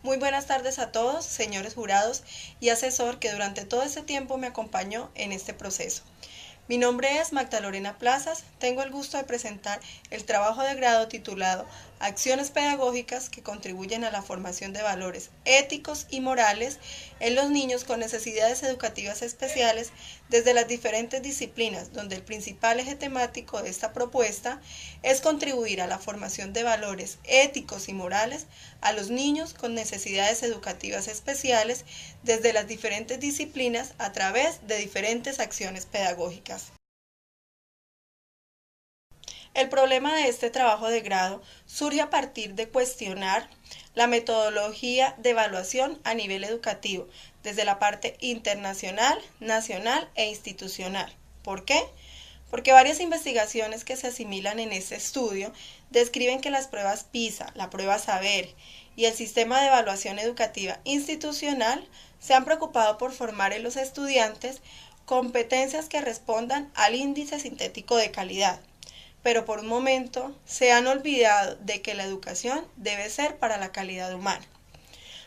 Muy buenas tardes a todos, señores jurados y asesor que durante todo este tiempo me acompañó en este proceso. Mi nombre es Magda Lorena Plazas, tengo el gusto de presentar el trabajo de grado titulado Acciones pedagógicas que contribuyen a la formación de valores éticos y morales en los niños con necesidades educativas especiales desde las diferentes disciplinas, donde el principal eje temático de esta propuesta es contribuir a la formación de valores éticos y morales a los niños con necesidades educativas especiales desde las diferentes disciplinas a través de diferentes acciones pedagógicas. El problema de este trabajo de grado surge a partir de cuestionar la metodología de evaluación a nivel educativo, desde la parte internacional, nacional e institucional. ¿Por qué? Porque varias investigaciones que se asimilan en este estudio describen que las pruebas PISA, la prueba Saber y el sistema de evaluación educativa institucional se han preocupado por formar en los estudiantes competencias que respondan al índice sintético de calidad, pero por un momento se han olvidado de que la educación debe ser para la calidad humana.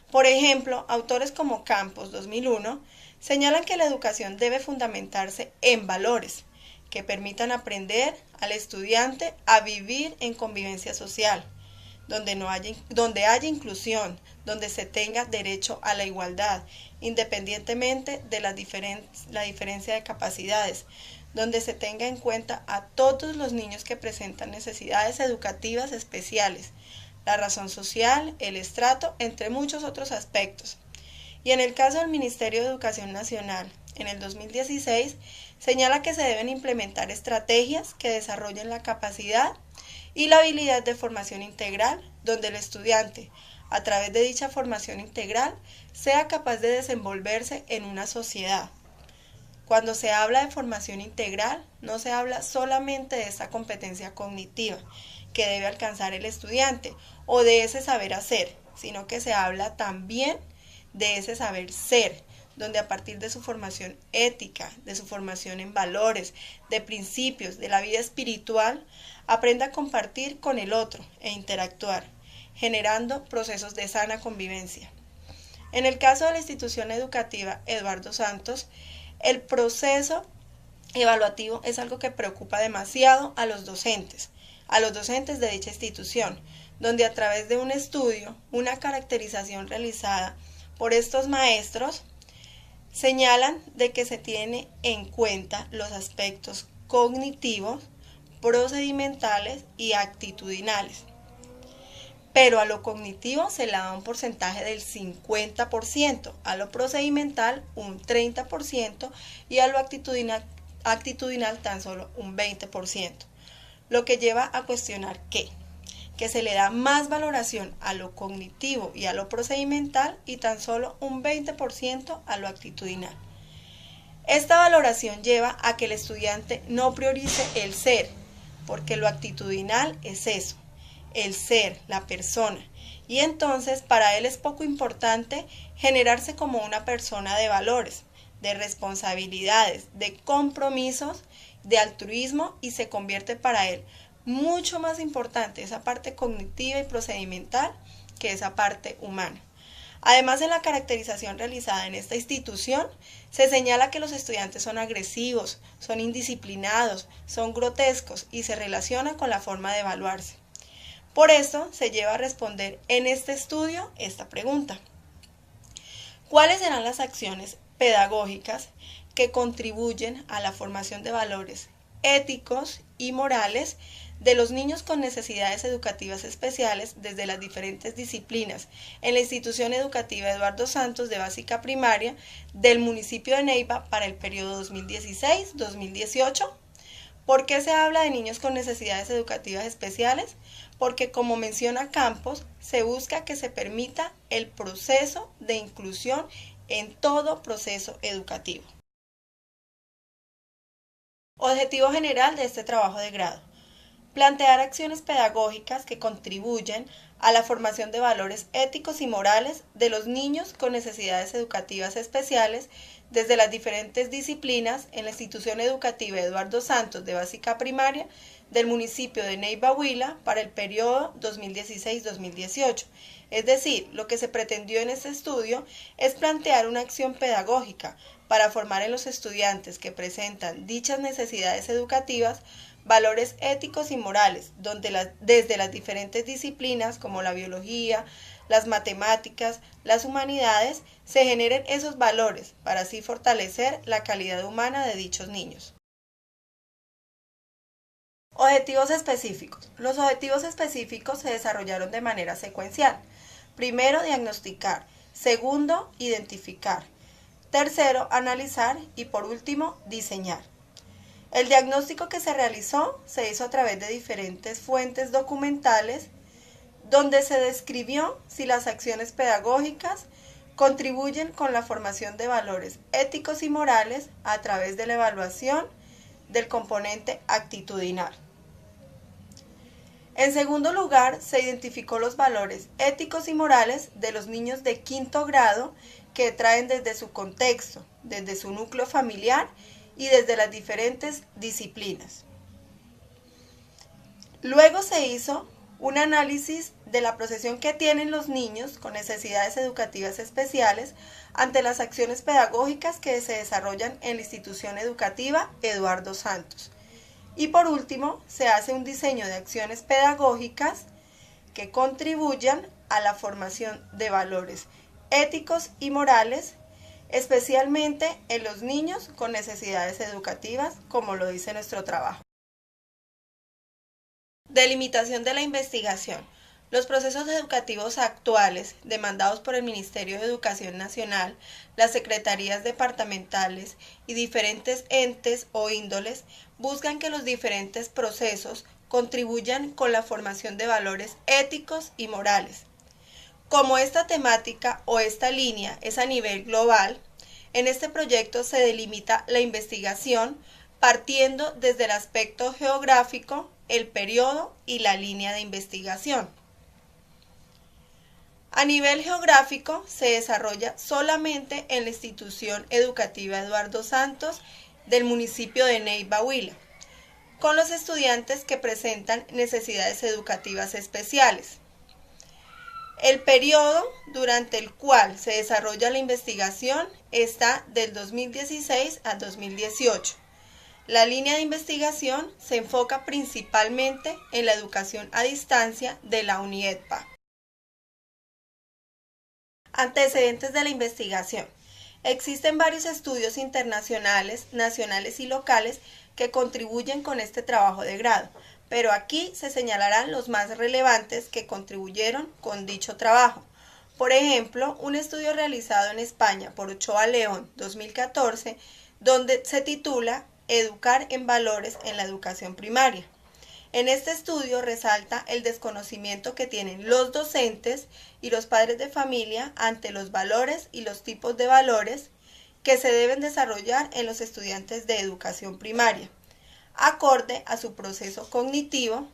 Por ejemplo, autores como Campos 2001 señalan que la educación debe fundamentarse en valores que permitan aprender al estudiante a vivir en convivencia social, donde haya inclusión, donde se tenga derecho a la igualdad, independientemente de la diferencia de capacidades, donde se tenga en cuenta a todos los niños que presentan necesidades educativas especiales, la razón social, el estrato, entre muchos otros aspectos. Y en el caso del Ministerio de Educación Nacional, en el 2016, señala que se deben implementar estrategias que desarrollen la capacidad y la habilidad de formación integral, donde el estudiante, a través de dicha formación integral, sea capaz de desenvolverse en una sociedad. Cuando se habla de formación integral, no se habla solamente de esa competencia cognitiva que debe alcanzar el estudiante o de ese saber hacer, sino que se habla también de ese saber ser, donde a partir de su formación ética, de su formación en valores, de principios, de la vida espiritual, aprenda a compartir con el otro e interactuar, generando procesos de sana convivencia. En el caso de la institución educativa Eduardo Santos, el proceso evaluativo es algo que preocupa demasiado a los docentes de dicha institución, donde a través de un estudio, una caracterización realizada por estos maestros, señalan de que se tiene en cuenta los aspectos cognitivos, procedimentales y actitudinales. Pero a lo cognitivo se le da un porcentaje del 50%, a lo procedimental un 30% y a lo actitudinal tan solo un 20%. Lo que lleva a cuestionar que se le da más valoración a lo cognitivo y a lo procedimental y tan solo un 20% a lo actitudinal. Esta valoración lleva a que el estudiante no priorice el ser, porque lo actitudinal es eso, el ser, la persona, y entonces para él es poco importante generarse como una persona de valores, de responsabilidades, de compromisos, de altruismo, y se convierte para él mucho más importante esa parte cognitiva y procedimental que esa parte humana. Además, en la caracterización realizada en esta institución, se señala que los estudiantes son agresivos, son indisciplinados, son grotescos y se relaciona con la forma de evaluarse. Por eso se lleva a responder en este estudio esta pregunta: ¿cuáles serán las acciones pedagógicas que contribuyen a la formación de valores éticos y morales de los niños con necesidades educativas especiales desde las diferentes disciplinas en la institución educativa Eduardo Santos de básica primaria del municipio de Neiva para el periodo 2016-2018? ¿Por qué se habla de niños con necesidades educativas especiales? Porque, como menciona Campos, se busca que se permita el proceso de inclusión en todo proceso educativo. Objetivo general de este trabajo de grado: plantear acciones pedagógicas que contribuyen a la formación de valores éticos y morales de los niños con necesidades educativas especiales desde las diferentes disciplinas en la institución educativa Eduardo Santos de básica primaria del municipio de Neiva Huila para el periodo 2016-2018. Es decir, lo que se pretendió en este estudio es plantear una acción pedagógica para formar en los estudiantes que presentan dichas necesidades educativas valores éticos y morales, donde desde las diferentes disciplinas como la biología, las matemáticas, las humanidades, se generen esos valores para así fortalecer la calidad humana de dichos niños. Objetivos específicos. Los objetivos específicos se desarrollaron de manera secuencial. Primero, diagnosticar. Segundo, identificar. Tercero, analizar. Y por último, diseñar. El diagnóstico que se realizó se hizo a través de diferentes fuentes documentales donde se describió si las acciones pedagógicas contribuyen con la formación de valores éticos y morales a través de la evaluación del componente actitudinal. En segundo lugar, se identificó los valores éticos y morales de los niños de quinto grado que traen desde su contexto, desde su núcleo familiar y desde las diferentes disciplinas. Luego se hizo un análisis de la procesión que tienen los niños con necesidades educativas especiales ante las acciones pedagógicas que se desarrollan en la institución educativa Eduardo Santos. Y por último, se hace un diseño de acciones pedagógicas que contribuyan a la formación de valores éticos y morales, especialmente en los niños con necesidades educativas, como lo dice nuestro trabajo. Delimitación de la investigación. Los procesos educativos actuales, demandados por el Ministerio de Educación Nacional, las secretarías departamentales y diferentes entes o índoles, buscan que los diferentes procesos contribuyan con la formación de valores éticos y morales. Como esta temática o esta línea es a nivel global, en este proyecto se delimita la investigación partiendo desde el aspecto geográfico, el periodo y la línea de investigación. A nivel geográfico se desarrolla solamente en la institución educativa Eduardo Santos del municipio de Neiva Huila, con los estudiantes que presentan necesidades educativas especiales. El periodo durante el cual se desarrolla la investigación está del 2016 al 2018. La línea de investigación se enfoca principalmente en la educación a distancia de la UNIEDPA. Antecedentes de la investigación. Existen varios estudios internacionales, nacionales y locales que contribuyen con este trabajo de grado, pero aquí se señalarán los más relevantes que contribuyeron con dicho trabajo. Por ejemplo, un estudio realizado en España por Ochoa León 2014, donde se titula Educar en valores en la educación primaria. En este estudio resalta el desconocimiento que tienen los docentes y los padres de familia ante los valores y los tipos de valores que se deben desarrollar en los estudiantes de educación primaria, acorde a su proceso cognitivo,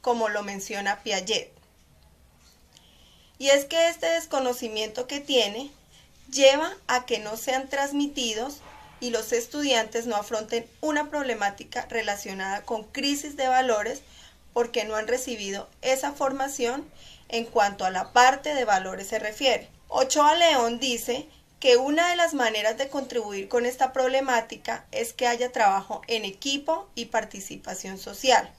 como lo menciona Piaget. Y es que este desconocimiento que tiene lleva a que no sean transmitidos y los estudiantes no afronten una problemática relacionada con crisis de valores porque no han recibido esa formación en cuanto a la parte de valores se refiere. Ochoa León dice que una de las maneras de contribuir con esta problemática es que haya trabajo en equipo y participación social,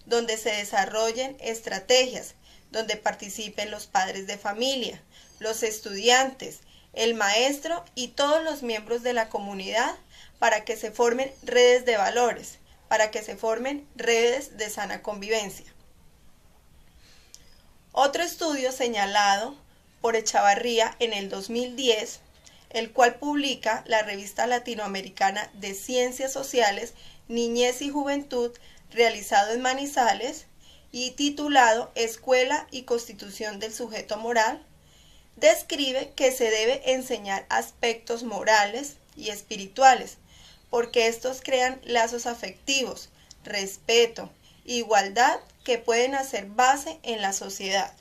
donde se desarrollen estrategias, donde participen los padres de familia, los estudiantes, el maestro y todos los miembros de la comunidad para que se formen redes de valores, para que se formen redes de sana convivencia. Otro estudio señalado por Echavarría en el 2010, el cual publica la revista latinoamericana de Ciencias Sociales, Niñez y Juventud, realizado en Manizales y titulado Escuela y Constitución del Sujeto Moral, describe que se debe enseñar aspectos morales y espirituales, porque estos crean lazos afectivos, respeto, igualdad que pueden hacer base en la sociedad.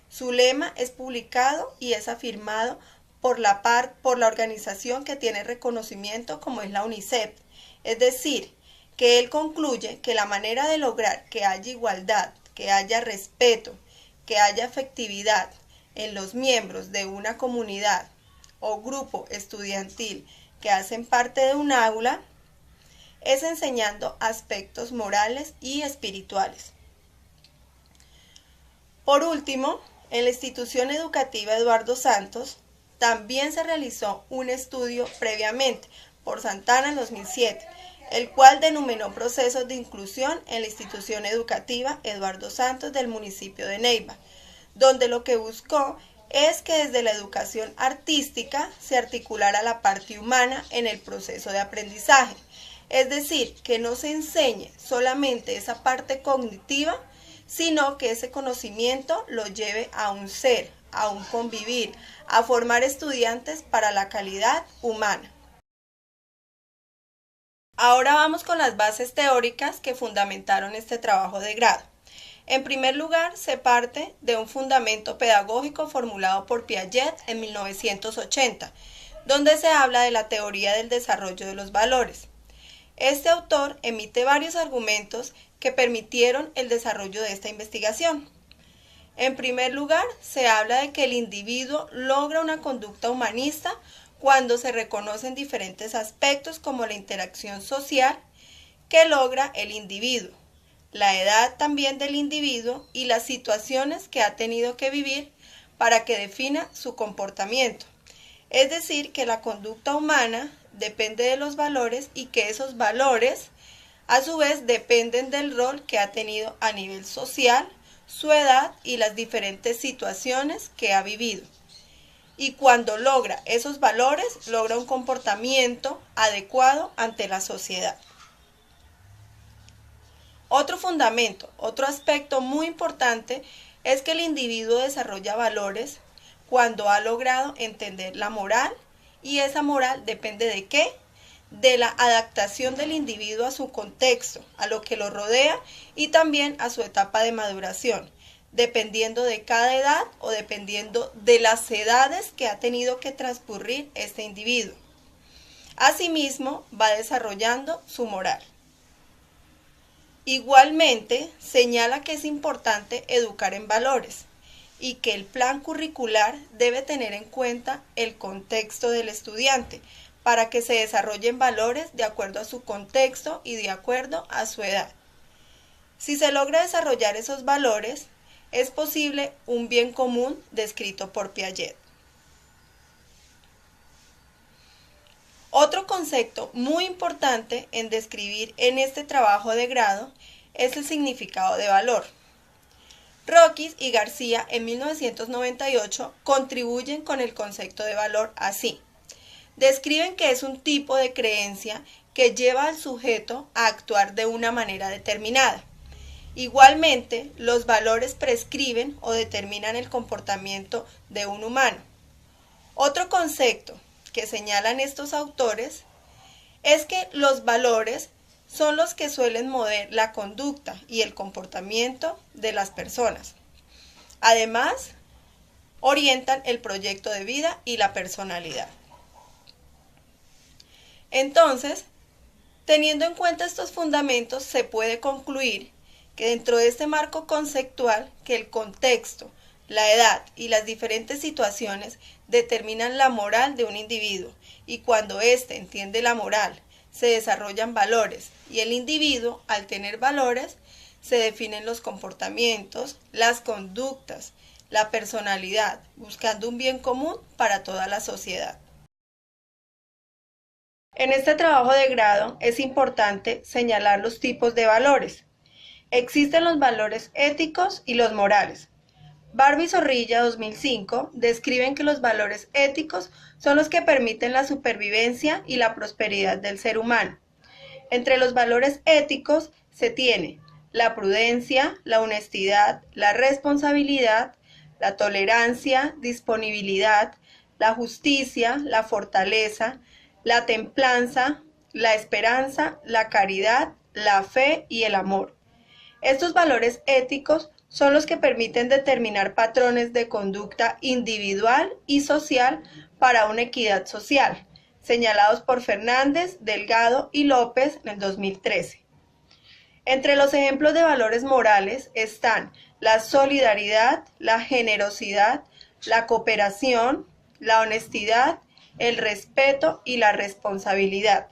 Su lema es publicado y es afirmado por la organización que tiene reconocimiento como es la UNICEF. Es decir, que él concluye que la manera de lograr que haya igualdad, que haya respeto, que haya efectividad en los miembros de una comunidad o grupo estudiantil que hacen parte de un aula es enseñando aspectos morales y espirituales. Por último, en la institución educativa Eduardo Santos también se realizó un estudio previamente por Santana en 2007, el cual denominó procesos de inclusión en la institución educativa Eduardo Santos del municipio de Neiva, donde lo que buscó es que desde la educación artística se articulara la parte humana en el proceso de aprendizaje, es decir, que no se enseñe solamente esa parte cognitiva, sino que ese conocimiento lo lleve a un ser, a un convivir, a formar estudiantes para la calidad humana. Ahora vamos con las bases teóricas que fundamentaron este trabajo de grado. En primer lugar, se parte de un fundamento pedagógico formulado por Piaget en 1980, donde se habla de la teoría del desarrollo de los valores. Este autor emite varios argumentos que permitieron el desarrollo de esta investigación. En primer lugar, se habla de que el individuo logra una conducta humanista cuando se reconocen diferentes aspectos como la interacción social que logra el individuo, la edad también del individuo y las situaciones que ha tenido que vivir para que defina su comportamiento. Es decir, que la conducta humana depende de los valores y que esos valores a su vez dependen del rol que ha tenido a nivel social, su edad y las diferentes situaciones que ha vivido. Y cuando logra esos valores, logra un comportamiento adecuado ante la sociedad. Otro fundamento, otro aspecto muy importante es que el individuo desarrolla valores cuando ha logrado entender la moral, y esa moral depende ¿de qué? De la adaptación del individuo a su contexto, a lo que lo rodea y también a su etapa de maduración, dependiendo de cada edad o dependiendo de las edades que ha tenido que transcurrir este individuo. Asimismo, va desarrollando su moral. Igualmente, señala que es importante educar en valores y que el plan curricular debe tener en cuenta el contexto del estudiante para que se desarrollen valores de acuerdo a su contexto y de acuerdo a su edad. Si se logra desarrollar esos valores, es posible un bien común descrito por Piaget. Otro concepto muy importante en describir en este trabajo de grado es el significado de valor. Roquis y García en 1998 contribuyen con el concepto de valor así. Describen que es un tipo de creencia que lleva al sujeto a actuar de una manera determinada. Igualmente, los valores prescriben o determinan el comportamiento de un humano. Otro concepto que señalan estos autores es que los valores son los que suelen mover la conducta y el comportamiento de las personas. Además, orientan el proyecto de vida y la personalidad. Entonces, teniendo en cuenta estos fundamentos, se puede concluir que dentro de este marco conceptual, que el contexto, la edad y las diferentes situaciones determinan la moral de un individuo, y cuando éste entiende la moral, se desarrollan valores, y el individuo, al tener valores, se definen los comportamientos, las conductas, la personalidad, buscando un bien común para toda la sociedad. En este trabajo de grado es importante señalar los tipos de valores. Existen los valores éticos y los morales. Barbie y Zorrilla 2005 describen que los valores éticos son los que permiten la supervivencia y la prosperidad del ser humano. Entre los valores éticos se tiene la prudencia, la honestidad, la responsabilidad, la tolerancia, disponibilidad, la justicia, la fortaleza, la templanza, la esperanza, la caridad, la fe y el amor. Estos valores éticos son los que permiten determinar patrones de conducta individual y social para una equidad social, señalados por Fernández, Delgado y López en el 2013. Entre los ejemplos de valores morales están la solidaridad, la generosidad, la cooperación, la honestidad, el respeto y la responsabilidad.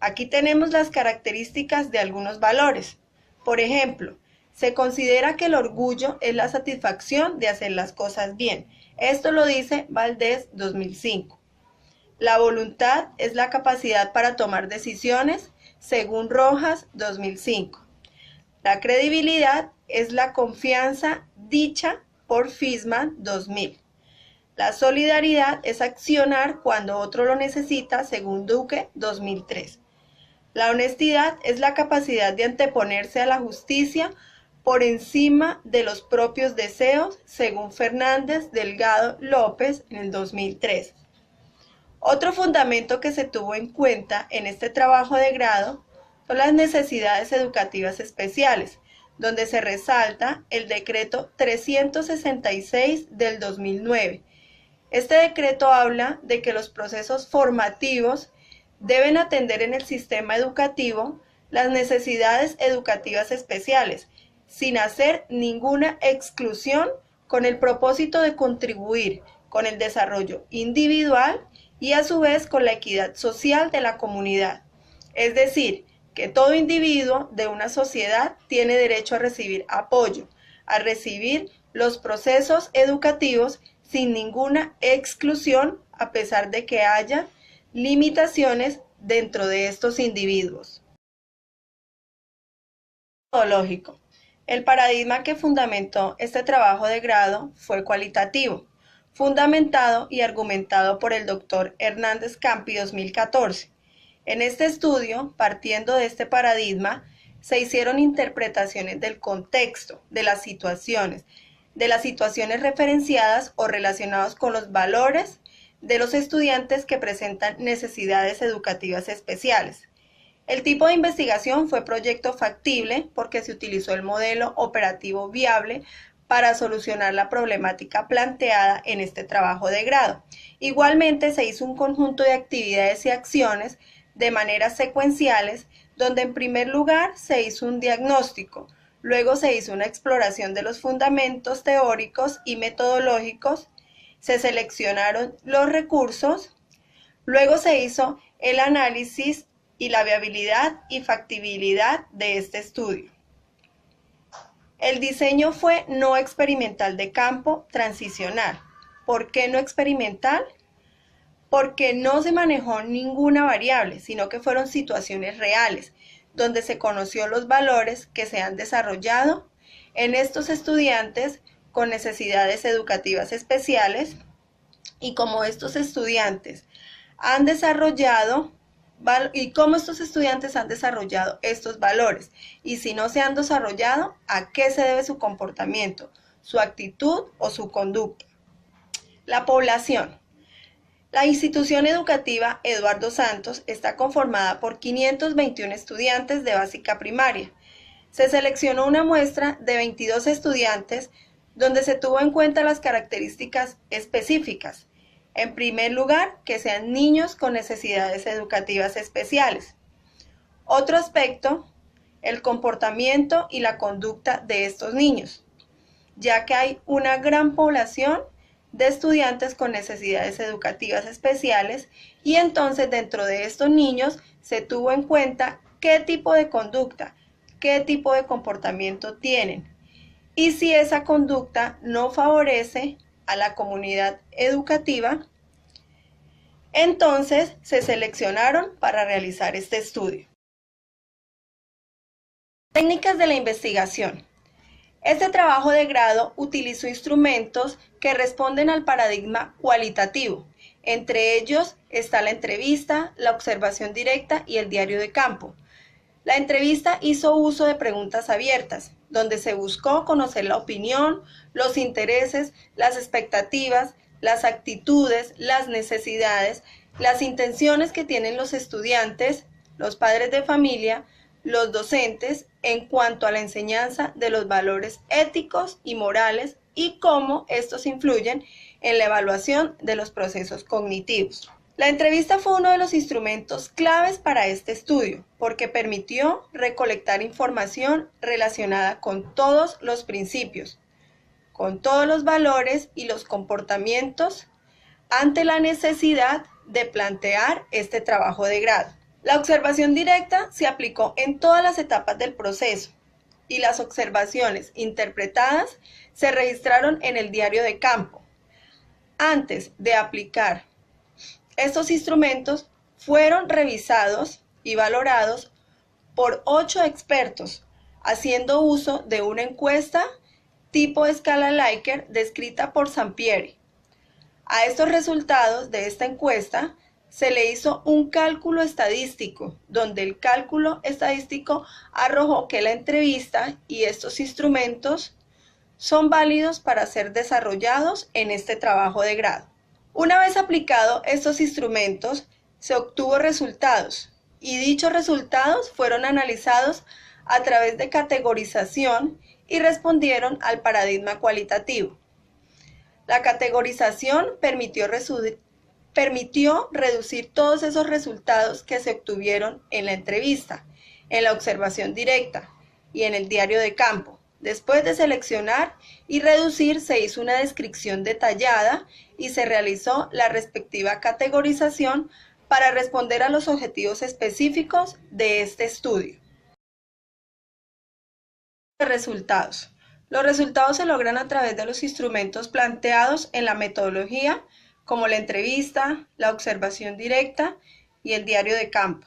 Aquí tenemos las características de algunos valores. Por ejemplo, se considera que el orgullo es la satisfacción de hacer las cosas bien. Esto lo dice Valdés 2005. La voluntad es la capacidad para tomar decisiones, según Rojas 2005. La credibilidad es la confianza dicha por Fisman 2000. La solidaridad es accionar cuando otro lo necesita, según Duque 2003. La honestidad es la capacidad de anteponerse a la justicia por encima de los propios deseos, según Fernández, Delgado, López en el 2003. Otro fundamento que se tuvo en cuenta en este trabajo de grado son las necesidades educativas especiales, donde se resalta el decreto 366 del 2009. Este decreto habla de que los procesos formativos deben atender en el sistema educativo las necesidades educativas especiales, sin hacer ninguna exclusión, con el propósito de contribuir con el desarrollo individual y a su vez con la equidad social de la comunidad. Es decir, que todo individuo de una sociedad tiene derecho a recibir apoyo, a recibir los procesos educativos sin ninguna exclusión, a pesar de que haya limitaciones dentro de estos individuos. Metodológico. El paradigma que fundamentó este trabajo de grado fue cualitativo, fundamentado y argumentado por el Dr. Hernández Campi 2014. En este estudio, partiendo de este paradigma, se hicieron interpretaciones del contexto, de las situaciones referenciadas o relacionadas con los valores de los estudiantes que presentan necesidades educativas especiales. El tipo de investigación fue proyecto factible porque se utilizó el modelo operativo viable para solucionar la problemática planteada en este trabajo de grado. Igualmente se hizo un conjunto de actividades y acciones de maneras secuenciales, donde en primer lugar se hizo un diagnóstico, luego se hizo una exploración de los fundamentos teóricos y metodológicos, se seleccionaron los recursos, luego se hizo el análisis y la viabilidad y factibilidad de este estudio. El diseño fue no experimental de campo transicional. ¿Por qué no experimental? Porque no se manejó ninguna variable, sino que fueron situaciones reales, donde se conoció los valores que se han desarrollado en estos estudiantes con necesidades educativas especiales, y cómo estos estudiantes han desarrollado estos valores, y si no se han desarrollado, ¿a qué se debe su comportamiento, su actitud o su conducta? La población. La institución educativa Eduardo Santos está conformada por 521 estudiantes de básica primaria. Se seleccionó una muestra de 22 estudiantes donde se tuvo en cuenta las características específicas. En primer lugar, que sean niños con necesidades educativas especiales. Otro aspecto, el comportamiento y la conducta de estos niños, ya que hay una gran población de estudiantes con necesidades educativas especiales, y entonces dentro de estos niños se tuvo en cuenta qué tipo de conducta, qué tipo de comportamiento tienen, y si esa conducta no favorece a la comunidad educativa, entonces se seleccionaron para realizar este estudio. Técnicas de la investigación. Este trabajo de grado utilizó instrumentos que responden al paradigma cualitativo. Entre ellos está la entrevista, la observación directa y el diario de campo. La entrevista hizo uso de preguntas abiertas, donde se buscó conocer la opinión, los intereses, las expectativas, las actitudes, las necesidades, las intenciones que tienen los estudiantes, los padres de familia, los docentes en cuanto a la enseñanza de los valores éticos y morales y cómo estos influyen en la evaluación de los procesos cognitivos. La entrevista fue uno de los instrumentos claves para este estudio, porque permitió recolectar información relacionada con todos los principios, con todos los valores y los comportamientos ante la necesidad de plantear este trabajo de grado. La observación directa se aplicó en todas las etapas del proceso y las observaciones interpretadas se registraron en el diario de campo. Antes de aplicar estos instrumentos, fueron revisados y valorados por 8 expertos, haciendo uso de una encuesta tipo escala Likert descrita por Sampieri. A estos resultados de esta encuesta se le hizo un cálculo estadístico, donde el cálculo estadístico arrojó que la entrevista y estos instrumentos son válidos para ser desarrollados en este trabajo de grado. Una vez aplicados estos instrumentos, se obtuvo resultados, y dichos resultados fueron analizados a través de categorización y respondieron al paradigma cualitativo. La categorización permitió reducir todos esos resultados que se obtuvieron en la entrevista, en la observación directa y en el diario de campo. Después de seleccionar y reducir, se hizo una descripción detallada y se realizó la respectiva categorización para responder a los objetivos específicos de este estudio. Resultados. Los resultados se logran a través de los instrumentos planteados en la metodología, como la entrevista, la observación directa y el diario de campo.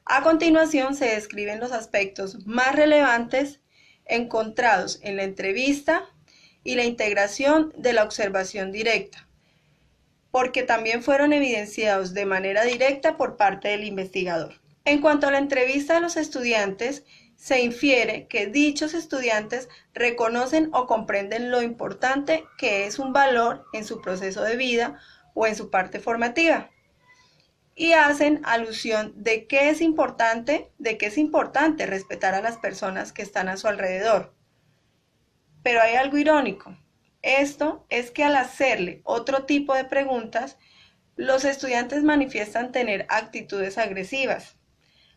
A continuación se describen los aspectos más relevantes encontrados en la entrevista y la integración de la observación directa, porque también fueron evidenciados de manera directa por parte del investigador. En cuanto a la entrevista de los estudiantes, se infiere que dichos estudiantes reconocen o comprenden lo importante que es un valor en su proceso de vida o en su parte formativa, y hacen alusión de que es importante respetar a las personas que están a su alrededor. Pero hay algo irónico. Esto es que al hacerle otro tipo de preguntas, los estudiantes manifiestan tener actitudes agresivas,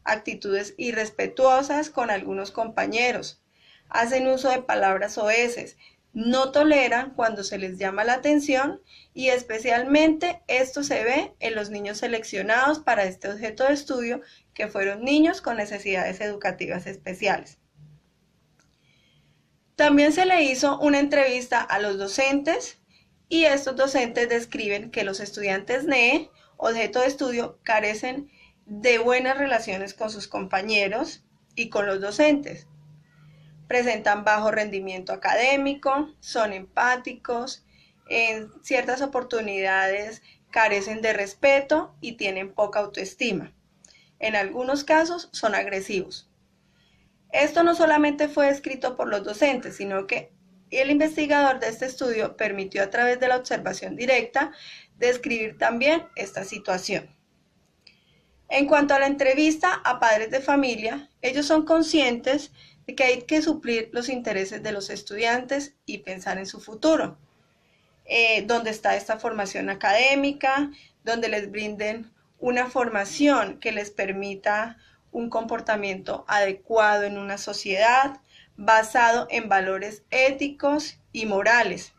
actitudes irrespetuosas con algunos compañeros, hacen uso de palabras soeces, no toleran cuando se les llama la atención y especialmente esto se ve en los niños seleccionados para este objeto de estudio, que fueron niños con necesidades educativas especiales. También se le hizo una entrevista a los docentes y estos docentes describen que los estudiantes NEE, objeto de estudio, carecen de buenas relaciones con sus compañeros y con los docentes. Presentan bajo rendimiento académico, son empáticos, en ciertas oportunidades carecen de respeto y tienen poca autoestima. En algunos casos son agresivos. Esto no solamente fue escrito por los docentes, sino que el investigador de este estudio permitió a través de la observación directa describir también esta situación. En cuanto a la entrevista a padres de familia, ellos son conscientes de que hay que suplir los intereses de los estudiantes y pensar en su futuro, donde está esta formación académica, donde les brinden una formación que les permita un comportamiento adecuado en una sociedad, basado en valores éticos y morales,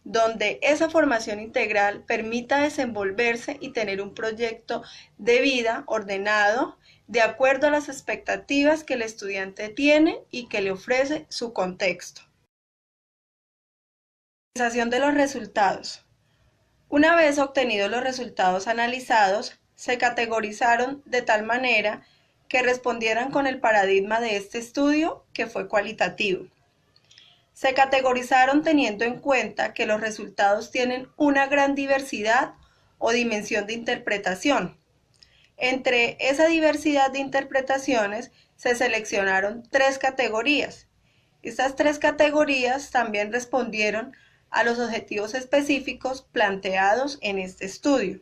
donde esa formación integral permita desenvolverse y tener un proyecto de vida ordenado de acuerdo a las expectativas que el estudiante tiene y que le ofrece su contexto. Analización de los resultados. Una vez obtenidos los resultados analizados, se categorizaron de tal manera que respondieran con el paradigma de este estudio, que fue cualitativo. Se categorizaron teniendo en cuenta que los resultados tienen una gran diversidad o dimensión de interpretación. Entre esa diversidad de interpretaciones se seleccionaron 3 categorías. Estas 3 categorías también respondieron a los objetivos específicos planteados en este estudio.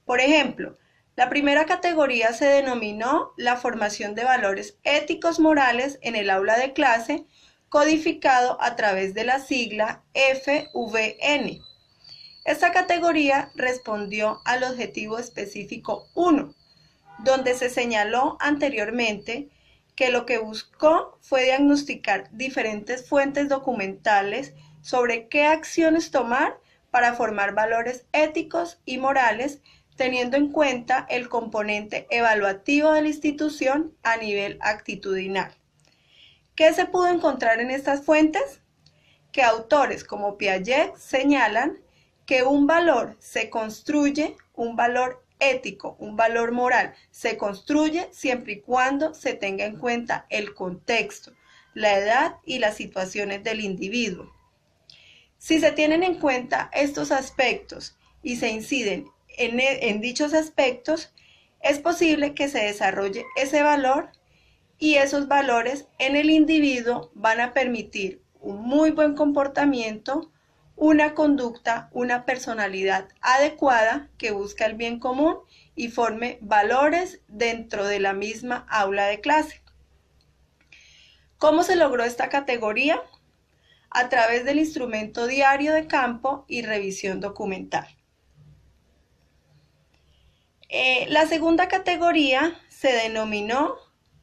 Por ejemplo, La primera categoría se denominó la formación de valores éticos morales en el aula de clase, codificado a través de la sigla FVN. Esta categoría respondió al objetivo específico 1, donde se señaló anteriormente que lo que buscó fue diagnosticar diferentes fuentes documentales sobre qué acciones tomar para formar valores éticos y morales, teniendo en cuenta el componente evaluativo de la institución a nivel actitudinal. ¿Qué se pudo encontrar en estas fuentes? Que autores como Piaget señalan que un valor se construye, un valor ético, un valor moral, se construye siempre y cuando se tenga en cuenta el contexto, la edad y las situaciones del individuo. Si se tienen en cuenta estos aspectos y se inciden en dichos aspectos, es posible que se desarrolle ese valor y esos valores en el individuo van a permitir un muy buen comportamiento, una conducta, una personalidad adecuada que busca el bien común y forme valores dentro de la misma aula de clase. ¿Cómo se logró esta categoría? A través del instrumento diario de campo y revisión documental. La segunda categoría se denominó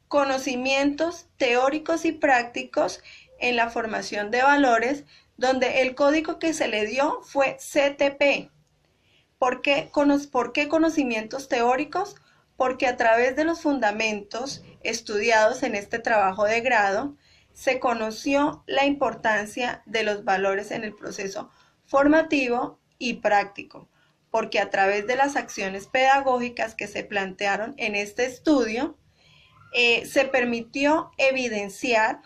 conocimientos teóricos y prácticos en la formación de valores, donde el código que se le dio fue CTP. ¿Por qué conocimientos teóricos? Porque a través de los fundamentos estudiados en este trabajo de grado, se conoció la importancia de los valores en el proceso formativo y práctico, porque a través de las acciones pedagógicas que se plantearon en este estudio, se permitió evidenciar.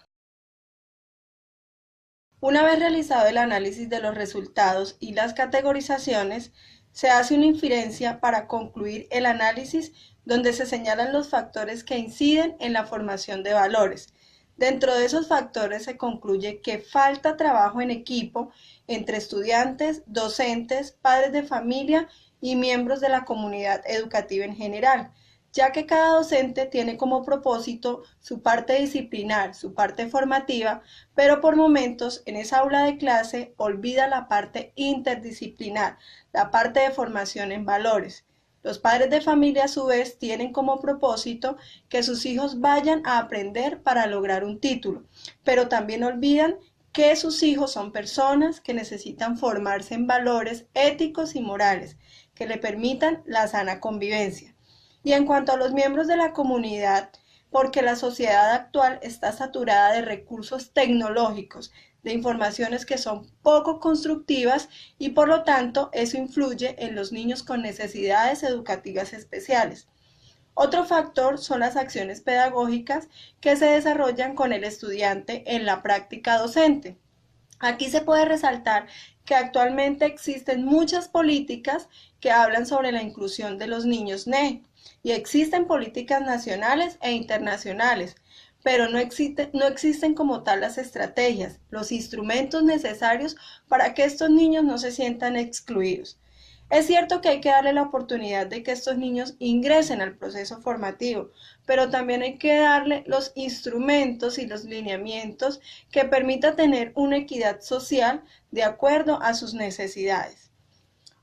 Una vez realizado el análisis de los resultados y las categorizaciones, se hace una inferencia para concluir el análisis donde se señalan los factores que inciden en la formación de valores. Dentro de esos factores se concluye que falta trabajo en equipo entre estudiantes, docentes, padres de familia y miembros de la comunidad educativa en general, ya que cada docente tiene como propósito su parte disciplinar, su parte formativa, pero por momentos en esa aula de clase olvida la parte interdisciplinar, la parte de formación en valores. Los padres de familia a su vez tienen como propósito que sus hijos vayan a aprender para lograr un título, pero también olvidan que sus hijos son personas que necesitan formarse en valores éticos y morales que le permitan la sana convivencia. Y en cuanto a los miembros de la comunidad, porque la sociedad actual está saturada de recursos tecnológicos, de informaciones que son poco constructivas y por lo tanto eso influye en los niños con necesidades educativas especiales. Otro factor son las acciones pedagógicas que se desarrollan con el estudiante en la práctica docente. Aquí se puede resaltar que actualmente existen muchas políticas que hablan sobre la inclusión de los niños NEE y existen políticas nacionales e internacionales, pero no existen como tal las estrategias, los instrumentos necesarios para que estos niños no se sientan excluidos. Es cierto que hay que darle la oportunidad de que estos niños ingresen al proceso formativo, pero también hay que darle los instrumentos y los lineamientos que permitan tener una equidad social de acuerdo a sus necesidades.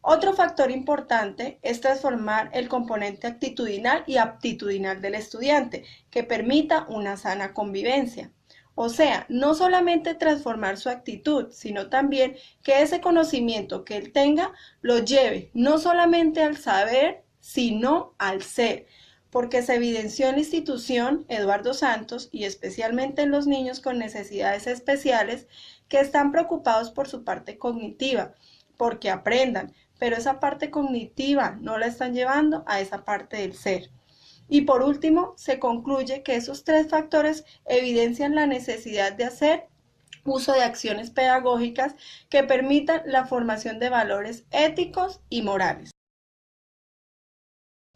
Otro factor importante es transformar el componente actitudinal y aptitudinal del estudiante, que permita una sana convivencia. O sea, no solamente transformar su actitud, sino también que ese conocimiento que él tenga lo lleve no solamente al saber, sino al ser, porque se evidenció en la institución Eduardo Santos y especialmente en los niños con necesidades especiales que están preocupados por su parte cognitiva, porque aprendan, pero esa parte cognitiva no la están llevando a esa parte del ser. Y por último, se concluye que esos tres factores evidencian la necesidad de hacer uso de acciones pedagógicas que permitan la formación de valores éticos y morales.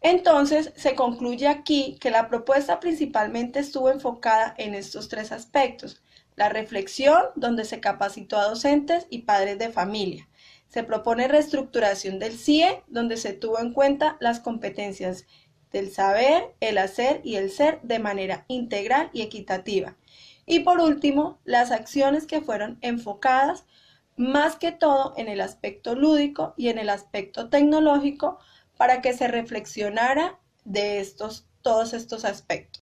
Entonces, se concluye aquí que la propuesta principalmente estuvo enfocada en estos tres aspectos: la reflexión, donde se capacitó a docentes y padres de familia; Se propone reestructuración del CIE, donde se tuvo en cuenta las competencias del saber, el hacer y el ser de manera integral y equitativa. Y por último, las acciones que fueron enfocadas más que todo en el aspecto lúdico y en el aspecto tecnológico para que se reflexionara de todos estos aspectos.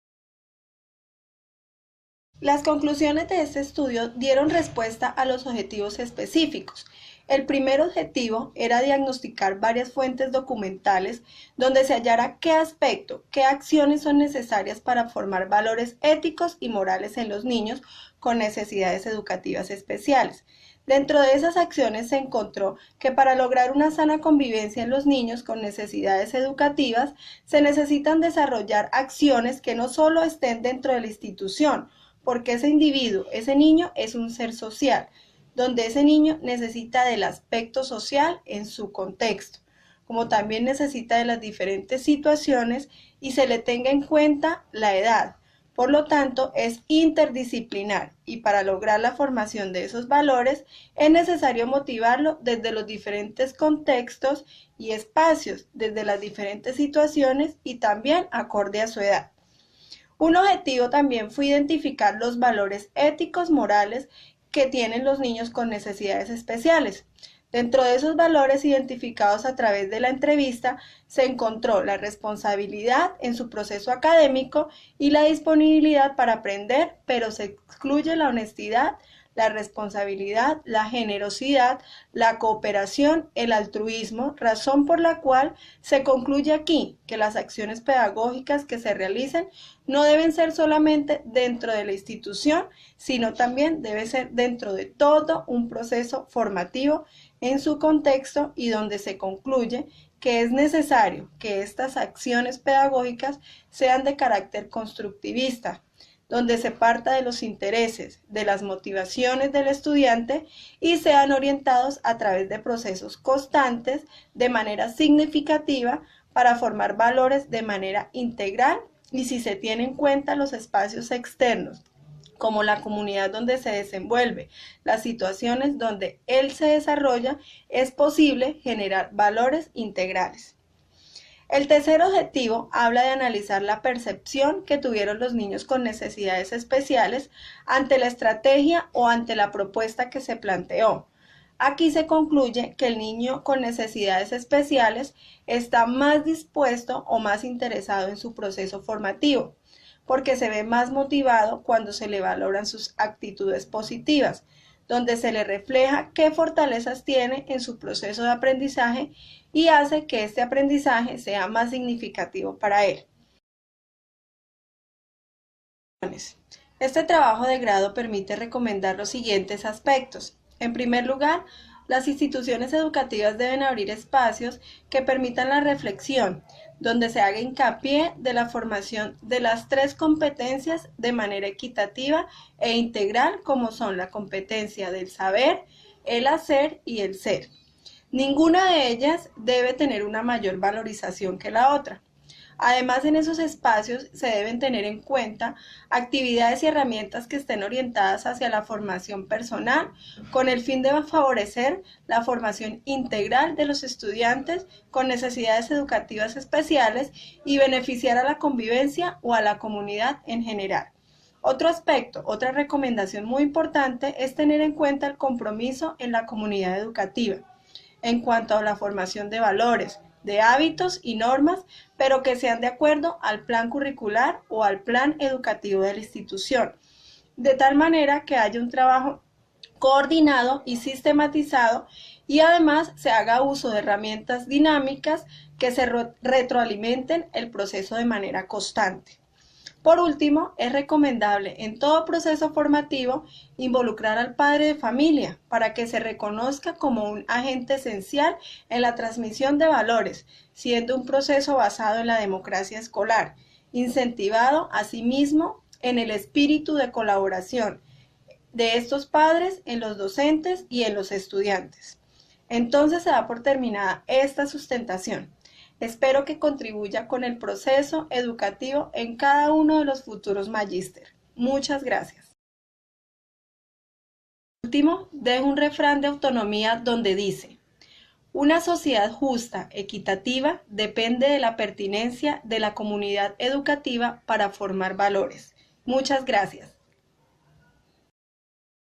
Las conclusiones de este estudio dieron respuesta a los objetivos específicos. El primer objetivo era diagnosticar varias fuentes documentales donde se hallara qué aspecto, qué acciones son necesarias para formar valores éticos y morales en los niños con necesidades educativas especiales. Dentro de esas acciones se encontró que para lograr una sana convivencia en los niños con necesidades educativas se necesitan desarrollar acciones que no solo estén dentro de la institución, porque ese individuo, ese niño es un ser social, donde ese niño necesita del aspecto social en su contexto, como también necesita de las diferentes situaciones y se le tenga en cuenta la edad. Por lo tanto, es interdisciplinar y para lograr la formación de esos valores es necesario motivarlo desde los diferentes contextos y espacios, desde las diferentes situaciones y también acorde a su edad. Un objetivo también fue identificar los valores éticos, morales que tienen los niños con necesidades especiales. Dentro de esos valores identificados a través de la entrevista se encontró la responsabilidad en su proceso académico y la disponibilidad para aprender, pero se excluye la honestidad, la responsabilidad, la generosidad, la cooperación, el altruismo, razón por la cual se concluye aquí que las acciones pedagógicas que se realicen no deben ser solamente dentro de la institución, sino también debe ser dentro de todo un proceso formativo en su contexto y donde se concluye que es necesario que estas acciones pedagógicas sean de carácter constructivista, donde se parta de los intereses, de las motivaciones del estudiante y sean orientados a través de procesos constantes de manera significativa para formar valores de manera integral y si se tienen en cuenta los espacios externos, como la comunidad donde se desenvuelve, las situaciones donde él se desarrolla, es posible generar valores integrales. El tercer objetivo habla de analizar la percepción que tuvieron los niños con necesidades especiales ante la estrategia o ante la propuesta que se planteó. Aquí se concluye que el niño con necesidades especiales está más dispuesto o más interesado en su proceso formativo, porque se ve más motivado cuando se le valoran sus actitudes positivas, donde se le refleja qué fortalezas tiene en su proceso de aprendizaje y hace que este aprendizaje sea más significativo para él. Este trabajo de grado permite recomendar los siguientes aspectos. En primer lugar, las instituciones educativas deben abrir espacios que permitan la reflexión, donde se haga hincapié de la formación de las 3 competencias de manera equitativa e integral, como son la competencia del saber, el hacer y el ser. Ninguna de ellas debe tener una mayor valorización que la otra. Además, en esos espacios se deben tener en cuenta actividades y herramientas que estén orientadas hacia la formación personal con el fin de favorecer la formación integral de los estudiantes con necesidades educativas especiales y beneficiar a la convivencia o a la comunidad en general. Otro aspecto, otra recomendación muy importante es tener en cuenta el compromiso en la comunidad educativa en cuanto a la formación de valores, de hábitos y normas, pero que sean de acuerdo al plan curricular o al plan educativo de la institución, de tal manera que haya un trabajo coordinado y sistematizado y además se haga uso de herramientas dinámicas que se retroalimenten el proceso de manera constante. Por último, es recomendable en todo proceso formativo involucrar al padre de familia para que se reconozca como un agente esencial en la transmisión de valores, siendo un proceso basado en la democracia escolar, incentivado asimismo en el espíritu de colaboración de estos padres en los docentes y en los estudiantes. Entonces se da por terminada esta sustentación. Espero que contribuya con el proceso educativo en cada uno de los futuros magíster. Muchas gracias. Por último, dejo un refrán de autonomía donde dice: Una sociedad justa, equitativa, depende de la pertinencia de la comunidad educativa para formar valores. Muchas gracias.